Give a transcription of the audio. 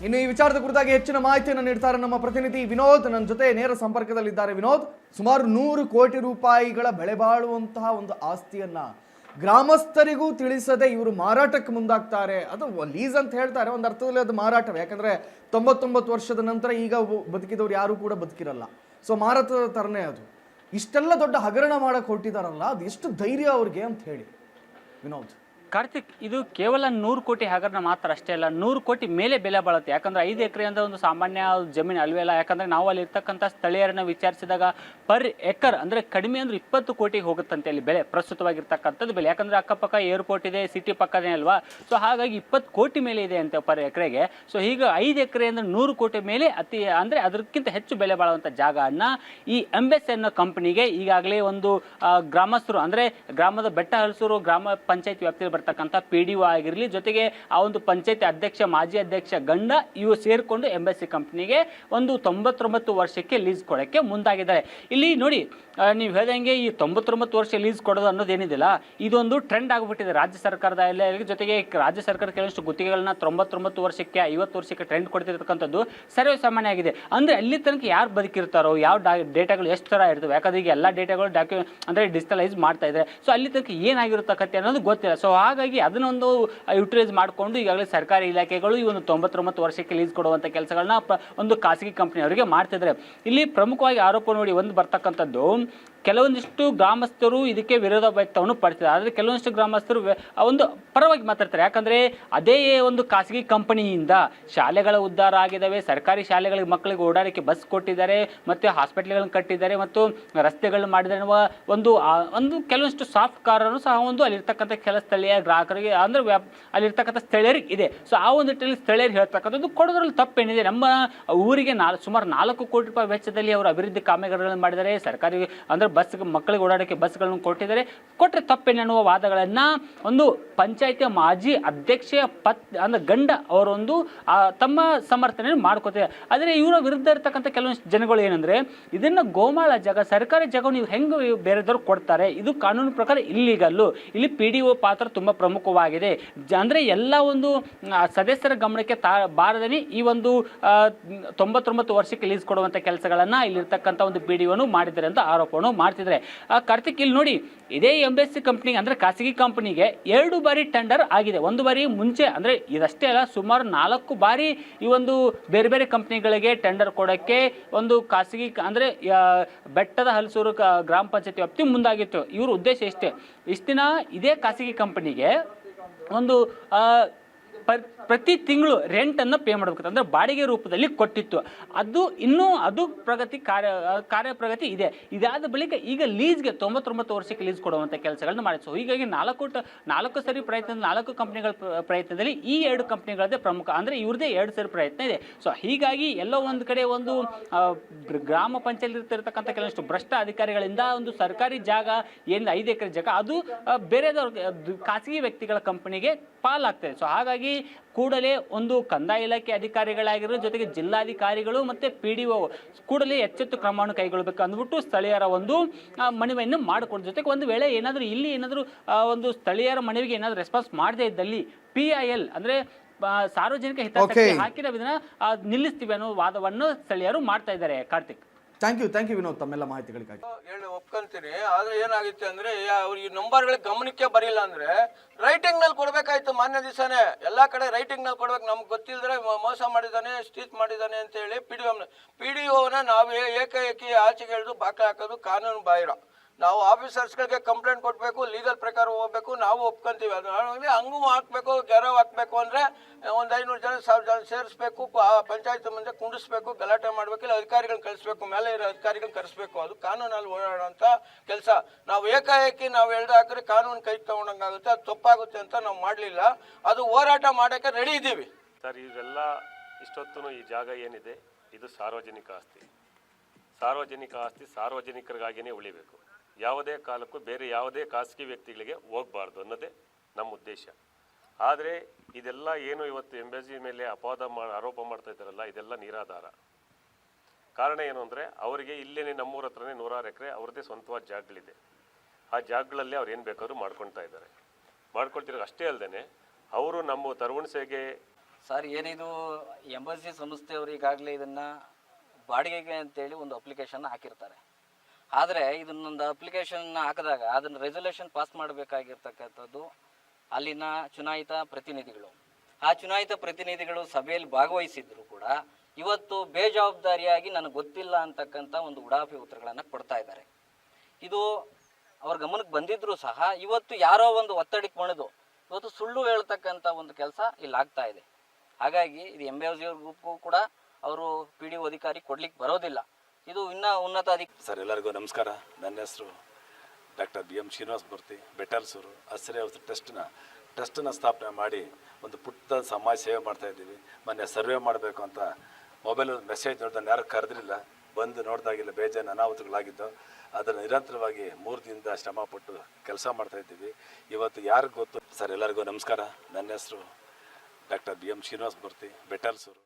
ಇನ್ನು ಈ ವಿಚಾರದ ಕುರಿತಾಗಿ ಹೆಚ್ಚಿನ ಮಾಹಿತಿಯನ್ನು ನೀಡ್ತಾರೆ ನಮ್ಮ ಪ್ರತಿನಿಧಿ ವಿನೋದ್. ನನ್ನ ಜೊತೆ ನೇರ ಸಂಪರ್ಕದಲ್ಲಿದ್ದಾರೆ. ವಿನೋದ್, ಸುಮಾರು 100 ಕೋಟಿ ರೂಪಾಯಿಗಳ ಬೆಲೆ ಬಾಳುವಂತಹ ಒಂದು ಆಸ್ತಿಯನ್ನ ಗ್ರಾಮಸ್ಥರಿಗೂ ತಿಳಿಸದೆ ಇವರು ಮಾರಾಟಕ್ಕೆ ಮುಂದಾಗ್ತಾರೆ. ಅದು ಲೀಸ್ ಅಂತ ಹೇಳ್ತಾರೆ, ಒಂದು ಅರ್ಥದಲ್ಲಿ ಅದು ಮಾರಾಟವೇ. ಯಾಕಂದ್ರೆ 99 ವರ್ಷದ ನಂತರ ಈಗ ಬದುಕಿದವ್ರು ಯಾರು ಕೂಡ ಬದುಕಿರಲ್ಲ. ಸೊ ಮಾರಾಟದ ತರನೇ ಅದು. ಇಷ್ಟೆಲ್ಲ ದೊಡ್ಡ ಹಗರಣ ಮಾಡಕ್ಕೆ ಹೊರಟಿದಾರಲ್ಲ, ಅದು ಎಷ್ಟು ಧೈರ್ಯ ಅವ್ರಿಗೆ ಅಂತ ಹೇಳಿ ವಿನೋದ್. ಕಾರ್ತಿಕ್, ಇದು ಕೇವಲ 100 ಕೋಟಿ ಹಗರಣ ಮಾತ್ರ ಅಷ್ಟೇ ಅಲ್ಲ, 100 ಕೋಟಿ ಮೇಲೆ ಬೆಲೆ ಬಾಳುತ್ತೆ. ಯಾಕಂದ್ರೆ 5 ಎಕರೆ ಅಂತ ಒಂದು ಸಾಮಾನ್ಯ ಜಮೀನು ಅಲ್ವೇ ಅಲ್ಲ. ಯಾಕಂದ್ರೆ ನಾವು ಅಲ್ಲಿ ಇರ್ತಕ್ಕಂಥ ಸ್ಥಳೀಯರನ್ನ ವಿಚಾರಿಸಿದಾಗ ಪರ್ ಎಕರ್ ಅಂದ್ರೆ ಕಡಿಮೆ ಅಂದ್ರೆ 20 ಕೋಟಿ ಹೋಗುತ್ತಂತೆ ಅಲ್ಲಿ ಬೆಲೆ, ಪ್ರಸ್ತುತವಾಗಿರ್ತಕ್ಕಂಥದ್ದು ಬೆಲೆ. ಯಾಕಂದ್ರೆ ಅಕ್ಕಪಕ್ಕ ಏರ್ಪೋರ್ಟ್ ಇದೆ, ಸಿಟಿ ಪಕ್ಕನೇ ಅಲ್ವಾ. ಸೊ ಹಾಗಾಗಿ 20 ಕೋಟಿ ಮೇಲೆ ಇದೆ ಅಂತೆ ಪರ್ ಎಕರೆಗೆ. ಸೊ ಈಗ 5 ಎಕರೆ ಅಂದ್ರೆ 100 ಕೋಟಿ ಮೇಲೆ ಅತಿ ಅಂದ್ರೆ ಅದಕ್ಕಿಂತ ಹೆಚ್ಚು ಬೆಲೆ ಬಾಳುವಂಥ ಜಾಗವನ್ನ ಈ ಎಂಬೆಸ್ ಅನ್ನೋ ಕಂಪನಿಗೆ ಈಗಾಗಲೇ ಒಂದು ಗ್ರಾಮಸ್ಥರು ಅಂದ್ರೆ ಗ್ರಾಮದ ಬೆಟ್ಟ ಹಲಸೂರು ಗ್ರಾಮ ಪಂಚಾಯತ್ ವ್ಯಾಪ್ತಿಯಲ್ಲಿ ತಕ್ಕಂಥ PDO ಆಗಿರಲಿ, ಜೊತೆಗೆ ಆ ಒಂದು ಪಂಚಾಯತಿ ಅಧ್ಯಕ್ಷ, ಮಾಜಿ ಅಧ್ಯಕ್ಷ ಗಂಡ ಇವು ಸೇರಿಕೊಂಡು ಎಂಬೆಸಿ ಕಂಪ್ನಿಗೆ ಒಂದು 99 ವರ್ಷಕ್ಕೆ ಲೀಸ್ ಕೊಡೋಕ್ಕೆ ಮುಂದಾಗಿದ್ದಾರೆ. ಇಲ್ಲಿ ನೋಡಿ, ನೀವು ಹೇಳ್ದಂಗೆ ಈ 99 ವರ್ಷ ಲೀಸ್ ಕೊಡೋದು ಅನ್ನೋದೇನಿದೆಯಲ್ಲ, ಇದೊಂದು ಟ್ರೆಂಡ್ ಆಗಿಬಿಟ್ಟಿದೆ ರಾಜ್ಯ ಸರ್ಕಾರದ ಎಲ್ಲ. ಜೊತೆಗೆ ರಾಜ್ಯ ಸರ್ಕಾರ ಕೆಲವಷ್ಟು ಗುತ್ತಿಗೆಗಳನ್ನ 99 ವರ್ಷಕ್ಕೆ 50 ವರ್ಷಕ್ಕೆ ಟ್ರೆಂಡ್ ಕೊಡ್ತಿರ್ತಕ್ಕಂಥದ್ದು ಸರ್ವೇ ಸಾಮಾನ್ಯ ಆಗಿದೆ. ಅಂದರೆ ಅಲ್ಲಿ ತನಕ ಯಾರು ಬದುಕಿರ್ತಾರೋ, ಯಾವ ಡೇಟಾಗಳು ಎಷ್ಟು ಥರ ಇರ್ತವೆ, ಯಾಕಂದ್ರೆ ಈಗ ಎಲ್ಲ ಡೇಟಾಗಳು ಅಂದರೆ ಡಿಜಿಟಲೈಸ್ ಮಾಡ್ತಾ ಇದ್ದಾರೆ. ಸೊ ಅಲ್ಲಿ ತನಕ ಏನಾಗಿರುತ್ತೆ ಕತೆ ಅನ್ನೋದು ಗೊತ್ತಿಲ್ಲ. ಸೊ ಹಾಗಾಗಿ ಅದನ್ನೊಂದು ಯುಟಿಲೈಸ್ ಮಾಡಿಕೊಂಡು ಈಗಾಗಲೇ ಸರ್ಕಾರಿ ಇಲಾಖೆಗಳು ಈ ಒಂದು 99 ವರ್ಷಕ್ಕೆ ಲೀಸ್ ಕೊಡುವಂಥ ಕೆಲಸಗಳನ್ನ ಒಂದು ಖಾಸಗಿ ಕಂಪನಿಯವರಿಗೆ ಮಾಡ್ತಿದ್ದಾರೆ. ಇಲ್ಲಿ ಪ್ರಮುಖವಾಗಿ ಆರೋಪ ನೋಡಿ ಒಂದು ಬರ್ತಕ್ಕಂಥದ್ದು, ಕೆಲವೊಂದಿಷ್ಟು ಗ್ರಾಮಸ್ಥರು ಇದಕ್ಕೆ ವಿರೋಧ ವ್ಯಕ್ತವನ್ನು ಪಡಿಸಿದ್ದಾರೆ. ಆದರೆ ಕೆಲವೊಂದಿಷ್ಟು ಗ್ರಾಮಸ್ಥರು ಒಂದು ಪರವಾಗಿ ಮಾತಾಡ್ತಾರೆ. ಯಾಕಂದರೆ ಅದೇ ಒಂದು ಖಾಸಗಿ ಕಂಪನಿಯಿಂದ ಶಾಲೆಗಳ ಉದ್ಧಾರ ಆಗಿದ್ದಾವೆ, ಸರ್ಕಾರಿ ಶಾಲೆಗಳಿಗೆ ಮಕ್ಕಳಿಗೆ ಓಡಾಡೋಕ್ಕೆ ಬಸ್ ಕೊಟ್ಟಿದ್ದಾರೆ, ಮತ್ತು ಹಾಸ್ಪಿಟ್ಲ್ಗಳನ್ನು ಕಟ್ಟಿದ್ದಾರೆ, ಮತ್ತು ರಸ್ತೆಗಳನ್ನ ಮಾಡಿದ್ದಾರೆ. ಒಂದು ಕೆಲವೊಂದಿಷ್ಟು ಸಾಫ್ಟ್ ಕಾರನ್ನು ಸಹ ಒಂದು ಅಲ್ಲಿರ್ತಕ್ಕಂಥ ಕೆಲ ಸ್ಥಳೀಯ ಗ್ರಾಹಕರಿಗೆ ಅಂದರೆ ಅಲ್ಲಿರ್ತಕ್ಕಂಥ ಸ್ಥಳೀಯರಿಗೆ ಇದೆ. ಸೊ ಆ ಒಂದು ನಿಟ್ಟಿನಲ್ಲಿ ಸ್ಥಳೀಯರು ಹೇಳ್ತಕ್ಕಂಥದ್ದು ಕೊಡೋದ್ರಲ್ಲಿ ತಪ್ಪೇನಿದೆ. ನಮ್ಮ ಊರಿಗೆ ಸುಮಾರು 4 ಕೋಟಿ ರೂಪಾಯಿ ವೆಚ್ಚದಲ್ಲಿ ಅವರು ಅಭಿವೃದ್ಧಿ ಕಾಮಗಾರಿಗಳನ್ನು ಮಾಡಿದ್ದಾರೆ. ಸರ್ಕಾರಿ ಅಂದರೆ ಮಕ್ಕಳಿಗೆ ಓಡಾಡೋಕ್ಕೆ ಬಸ್ಗಳನ್ನು ಕೊಟ್ಟಿದ್ದಾರೆ. ಕೊಟ್ಟರೆ ತಪ್ಪೇನೆನ್ನುವ ವಾದಗಳನ್ನು ಒಂದು ಪಂಚಾಯಿತಿಯ ಮಾಜಿ ಅಧ್ಯಕ್ಷೆಯ ಅಂದರೆ ಗಂಡ ಅವರೊಂದು ತಮ್ಮ ಸಮರ್ಥನೆ ಮಾಡ್ಕೋತಾರೆ. ಆದರೆ ಇವರ ವಿರುದ್ಧ ಇರತಕ್ಕಂಥ ಕೆಲವೊಂದು ಜನಗಳು ಏನಂದರೆ, ಇದನ್ನು ಗೋಮಾಳ ಜಾಗ, ಸರ್ಕಾರಿ ಜಾಗ ನೀವು ಹೆಂಗೆ ಬೇರೆದವ್ರು ಕೊಡ್ತಾರೆ, ಇದು ಕಾನೂನು ಪ್ರಕಾರ ಇಲ್ಲೀಗಲ್ಲು. ಇಲ್ಲಿ PDO ಪಾತ್ರ ತುಂಬ ಪ್ರಮುಖವಾಗಿದೆ. ಅಂದರೆ ಎಲ್ಲ ಒಂದು ಸದಸ್ಯರ ಗಮನಕ್ಕೆ ಬಾರದೇ ಈ ಒಂದು 99 ವರ್ಷಕ್ಕೆ ಲೀಸ್ ಕೊಡುವಂಥ ಕೆಲಸಗಳನ್ನು ಇಲ್ಲಿರ್ತಕ್ಕಂಥ ಒಂದು PDOನು ಮಾಡಿದ್ದಾರೆ ಅಂತ ಆರೋಪವನ್ನು ಮಾಡ್ತಿದ್ದಾರೆ. ಕಾರ್ತಿಕ್, ಇಲ್ಲಿ ನೋಡಿ, ಇದೇ ಎಂಬೆಸಿ ಕಂಪ್ನಿಗೆ ಅಂದರೆ ಖಾಸಗಿ ಕಂಪನಿಗೆ 2 ಬಾರಿ ಟೆಂಡರ್ ಆಗಿದೆ. ಒಂದು ಬಾರಿ ಮುಂಚೆ ಅಂದರೆ ಇದಷ್ಟೇ ಅಲ್ಲ, ಸುಮಾರು 4 ಬಾರಿ ಈ ಒಂದು ಬೇರೆ ಬೇರೆ ಕಂಪ್ನಿಗಳಿಗೆ ಟೆಂಡರ್ ಕೊಡೋಕ್ಕೆ ಒಂದು ಖಾಸಗಿ ಅಂದರೆ ಬೆಟ್ಟದ ಹಲಸೂರು ಗ್ರಾಮ ಪಂಚಾಯತಿ ವ್ಯಾಪ್ತಿ ಮುಂದಾಗಿತ್ತು. ಇವ್ರ ಉದ್ದೇಶ ಇಷ್ಟೇ, ಇಷ್ಟು ದಿನ ಇದೇ ಖಾಸಗಿ ಕಂಪನಿಗೆ ಒಂದು ಪ್ರತಿ ತಿಂಗಳು ರೆಂಟನ್ನು ಪೇ ಮಾಡಬೇಕು, ಅಂದರೆ ಬಾಡಿಗೆ ರೂಪದಲ್ಲಿ ಕೊಟ್ಟಿತ್ತು. ಅದು ಪ್ರಗತಿ ಕಾರ್ಯಪ್ರಗತಿ ಇದೆ. ಇದಾದ ಬಳಿಕ ಈಗ ಲೀಸ್ಗೆ 99 ವರ್ಷಕ್ಕೆ ಲೀಸ್ ಕೊಡುವಂಥ ಕೆಲಸಗಳನ್ನು ಮಾಡಿತ್ತು. ಸೊ ಹೀಗಾಗಿ 4 ಸರಿ ಪ್ರಯತ್ನ, 4 ಕಂಪ್ನಿಗಳ ಪ್ರಯತ್ನದಲ್ಲಿ ಈ 2 ಕಂಪ್ನಿಗಳದ್ದೇ ಪ್ರಮುಖ, ಅಂದರೆ ಇವ್ರದ್ದೇ 2 ಸರಿ ಪ್ರಯತ್ನ ಇದೆ. ಸೊ ಹೀಗಾಗಿ ಎಲ್ಲೋ ಒಂದು ಕಡೆ ಒಂದು ಗ್ರಾಮ ಪಂಚಾಯತ್ ಇರ್ತಕ್ಕಂಥ ಕೆಲವಷ್ಟು ಭ್ರಷ್ಟ ಅಧಿಕಾರಿಗಳಿಂದ ಒಂದು ಸರ್ಕಾರಿ ಜಾಗ ಏನು 5 ಎಕರೆ ಜಾಗ ಅದು ಬೇರೆದವ್ರ ಖಾಸಗಿ ವ್ಯಕ್ತಿಗಳ ಕಂಪನಿಗೆ ಪಾಲಾಗ್ತದೆ. ಸೊ ಹಾಗಾಗಿ ಕೂಡಲೇ ಒಂದು ಕಂದಾಯ ಇಲಾಖೆ ಅಧಿಕಾರಿಗಳಾಗಿರೋ ಜೊತೆಗೆ ಜಿಲ್ಲಾಧಿಕಾರಿಗಳು ಮತ್ತು PDO ಕೂಡಲೇ ಎಚ್ಚೆತ್ತು ಕ್ರಮವನ್ನು ಕೈಗೊಳ್ಳಬೇಕು ಅಂದ್ಬಿಟ್ಟು ಸ್ಥಳೀಯರ ಒಂದು ಮನವಿಯನ್ನು ಮಾಡಿಕೊಂಡು, ಜೊತೆಗೆ ಒಂದು ವೇಳೆ ಏನಾದರೂ ಒಂದು ಸ್ಥಳೀಯರ ಮನವಿಗೆ ಏನಾದರೂ ರೆಸ್ಪಾನ್ಸ್ ಮಾಡದೇ ಇದ್ದಲ್ಲಿ PIL ಅಂದರೆ ಸಾರ್ವಜನಿಕ ಹಿತಾಸಕ್ತಿ ಹಾಕಿದ ವಿಧಾನ ನಿಲ್ಲಿಸ್ತೀವಿ ಅನ್ನೋ ವಾದವನ್ನು ಸ್ಥಳೀಯರು ಮಾಡ್ತಾ ಇದ್ದಾರೆ. ಕಾರ್ತಿಕ್, ಥ್ಯಾಂಕ್ ಯು ವಿನೋದ್, ತಮ್ಮೆಲ್ಲ ಮಾಹಿತಿಗಳಿಗಾಗಿ. ಒಪ್ಕೊಂತೀನಿ. ಆದ್ರೆ ಏನಾಗಿತ್ತು ಅಂದ್ರೆ, ಅವ್ರಿಗೆ ನಂಬರ್ಗಳ ಗಮನಕ್ಕೆ ಬರಿಲ್ಲ ಅಂದ್ರೆ ರೈಟಿಂಗ್ ನಲ್ಲಿ ಕೊಡ್ಬೇಕಾಯ್ತು. ಮಾನ್ಯ ದಿವಸನೇ ಎಲ್ಲಾ ಕಡೆ ರೈಟಿಂಗ್ ನಲ್ಲಿ ಕೊಡ್ಬೇಕು. ನಮ್ಗೆ ಗೊತ್ತಿಲ್ಲದ್ರೆ ಮೋಸ ಮಾಡಿದಾನೆ, ಸ್ಟೀಚ್ ಮಾಡಿದಾನೆ ಅಂತ ಹೇಳಿ PDOನ ನಾವು ಏಕಾಏಕಿ ಆಚೆಗೆ ಎಳೆದು ಬಾಕಿ ಹಾಕೋದು ಕಾನೂನು ಬಾಹಿರ. ನಾವು ಆಫೀಸರ್ಸ್ಗಳಿಗೆ ಕಂಪ್ಲೇಂಟ್ ಕೊಡಬೇಕು, ಲೀಗಲ್ ಪ್ರಕಾರ ಹೋಗ್ಬೇಕು. ನಾವು ಒಪ್ಕೊಂತೀವಿ. ಅದು ಹಂಗೂ ಹಾಕ್ಬೇಕು, ಗೆರವ್ ಹಾಕ್ಬೇಕು ಅಂದರೆ ಒಂದು 500 ಜನ 1000 ಜನ ಸೇರಿಸ್ಬೇಕು, ಪಂಚಾಯತ್ ಮುಂದೆ ಕುಂಡಿಸ್ಬೇಕು, ಗಲಾಟೆ ಮಾಡಬೇಕು, ಇಲ್ಲ ಅಧಿಕಾರಿಗಳನ್ನ ಕಳಿಸ್ಬೇಕು, ಮೇಲೆ ಇರೋ ಅಧಿಕಾರಿಗಳನ್ನ ಕರೆಸ್ಬೇಕು. ಅದು ಕಾನೂನಲ್ಲಿ ಓಡಾಡೋಂಥ ಕೆಲಸ. ನಾವು ಏಕಾಏಕಿ ನಾವು ಎಳ್ದು ಹಾಕಿದ್ರೆ ಕಾನೂನು ಕೈ ತಗೊಂಡಂಗಾಗುತ್ತೆ, ಅದು ತಪ್ಪಾಗುತ್ತೆ ಅಂತ ನಾವು ಮಾಡಲಿಲ್ಲ. ಅದು ಹೋರಾಟ ಮಾಡೋಕ್ಕೆ ರೆಡಿ ಇದ್ದೀವಿ ಸರ್. ಇವೆಲ್ಲ ಇಷ್ಟೊತ್ತು ಈ ಜಾಗ ಏನಿದೆ ಇದು ಸಾರ್ವಜನಿಕ ಆಸ್ತಿ. ಸಾರ್ವಜನಿಕ ಆಸ್ತಿ ಸಾರ್ವಜನಿಕರಿಗಾಗಿಯೇ ಉಳಿಬೇಕು. ಯಾವುದೇ ಕಾಲಕ್ಕೂ ಬೇರೆ ಯಾವುದೇ ಖಾಸಗಿ ವ್ಯಕ್ತಿಗಳಿಗೆ ಹೋಗಬಾರ್ದು ಅನ್ನೋದೇ ನಮ್ಮ ಉದ್ದೇಶ. ಆದರೆ ಇದೆಲ್ಲ ಏನು ಇವತ್ತು ಎಂಬೆಸಿ ಮೇಲೆ ಆರೋಪ ಮಾಡ್ತಾ ಇದ್ದಾರಲ್ಲ, ಇದೆಲ್ಲ ನಿರಾಧಾರ. ಕಾರಣ ಏನು ಅಂದರೆ, ಅವರಿಗೆ ಇಲ್ಲೇ ನಮ್ಮೂರ ಹತ್ರನೇ 106 ಎಕರೆ ಅವ್ರದ್ದೇ ಸ್ವಂತವಾದ ಜಾಗಗಳಿದೆ. ಆ ಜಾಗಗಳಲ್ಲಿ ಅವ್ರು ಏನು ಬೇಕಾದ್ರೂ ಮಾಡ್ಕೊಳ್ತಾ ಇದ್ದಾರೆ. ಮಾಡ್ಕೊಳ್ತಿರೋ ಅಷ್ಟೇ ಅಲ್ಲದೆ ಅವರು ನಮ್ಮ ತರುಣಸೆಗೆ ಸರ್ ಏನಿದು ಎಂಬಸಿ ಸಂಸ್ಥೆಯವರು ಈಗಾಗಲೇ ಇದನ್ನು ಬಾಡಿಗೆಗೆ ಅಂತೇಳಿ ಒಂದು ಅಪ್ಲಿಕೇಶನ್ ಹಾಕಿರ್ತಾರೆ. ಆದರೆ ಇದನ್ನೊಂದು ಅಪ್ಲಿಕೇಶನ್ ಹಾಕಿದಾಗ ಅದನ್ನು ರೆಸಲ್ಯೂಷನ್ ಪಾಸ್ ಮಾಡಬೇಕಾಗಿರ್ತಕ್ಕಂಥದ್ದು ಅಲ್ಲಿನ ಚುನಾಯಿತ ಪ್ರತಿನಿಧಿಗಳು. ಆ ಚುನಾಯಿತ ಪ್ರತಿನಿಧಿಗಳು ಸಭೆಯಲ್ಲಿ ಭಾಗವಹಿಸಿದ್ರು ಕೂಡ ಇವತ್ತು ಬೇಜವಾಬ್ದಾರಿಯಾಗಿ ನನಗೆ ಗೊತ್ತಿಲ್ಲ ಅಂತಕ್ಕಂಥ ಒಂದು ಉಡಾಫಿ ಉತ್ತರಗಳನ್ನು ಕೊಡ್ತಾ ಇದ್ದಾರೆ. ಇದು ಅವ್ರ ಗಮನಕ್ಕೆ ಬಂದಿದ್ರೂ ಸಹ ಇವತ್ತು ಯಾರೋ ಒಂದು ಒತ್ತಡಕ್ಕೆ ಮಣಿದು ಇವತ್ತು ಸುಳ್ಳು ಹೇಳ್ತಕ್ಕಂಥ ಒಂದು ಕೆಲಸ ಇಲ್ಲಿ ಆಗ್ತಾ ಇದೆ. ಹಾಗಾಗಿ ಇದು MBFC ಗ್ರೂಪ್ಗೂ ಕೂಡ ಅವರು PDO ಅಧಿಕಾರಿ ಕೊಡ್ಲಿಕ್ಕೆ ಬರೋದಿಲ್ಲ. ಇದು ಇನ್ನೂ ಉನ್ನತ ಸರ್ ಎಲ್ಲರಿಗೂ ನಮಸ್ಕಾರ. ನನ್ನ ಹೆಸರು ಡಾಕ್ಟರ್ BM ಶ್ರೀನಿವಾಸ ಮೂರ್ತಿ, ಬೆಟಲ್ಸೂರು. ಹಸಿರೆ ಟ್ರಸ್ಟನ್ನ ಸ್ಥಾಪನೆ ಮಾಡಿ ಒಂದು ಪುಟ್ಟ ಸಮಾಜ ಸೇವೆ ಮಾಡ್ತಾಯಿದ್ದೀವಿ. ಮೊನ್ನೆ ಸರ್ವೆ ಮಾಡಬೇಕು ಅಂತ ಮೊಬೈಲಲ್ಲಿ ಮೆಸೇಜ್ ನೋಡಿದ ಯಾರು ಕರೆದಿರಲಿಲ್ಲ, ಬಂದು ನೋಡಿದಾಗಿಲ್ಲ ಬೇಜಾನು ಅನಾಹುತಗಳಾಗಿದ್ದು. ಅದನ್ನು ನಿರಂತರವಾಗಿ 3 ದಿನದಿಂದ ಶ್ರಮಪಟ್ಟು ಕೆಲಸ ಮಾಡ್ತಾಯಿದ್ದೀವಿ. ಇವತ್ತು ಯಾರಿಗೆ ಗೊತ್ತು? ಸರ್ ಎಲ್ಲರಿಗೂ ನಮಸ್ಕಾರ. ನನ್ನ ಹೆಸರು ಡಾಕ್ಟರ್ BM ಶ್ರೀನಿವಾಸ ಮೂರ್ತಿ, ಬೆಟಲ್ಸೂರು.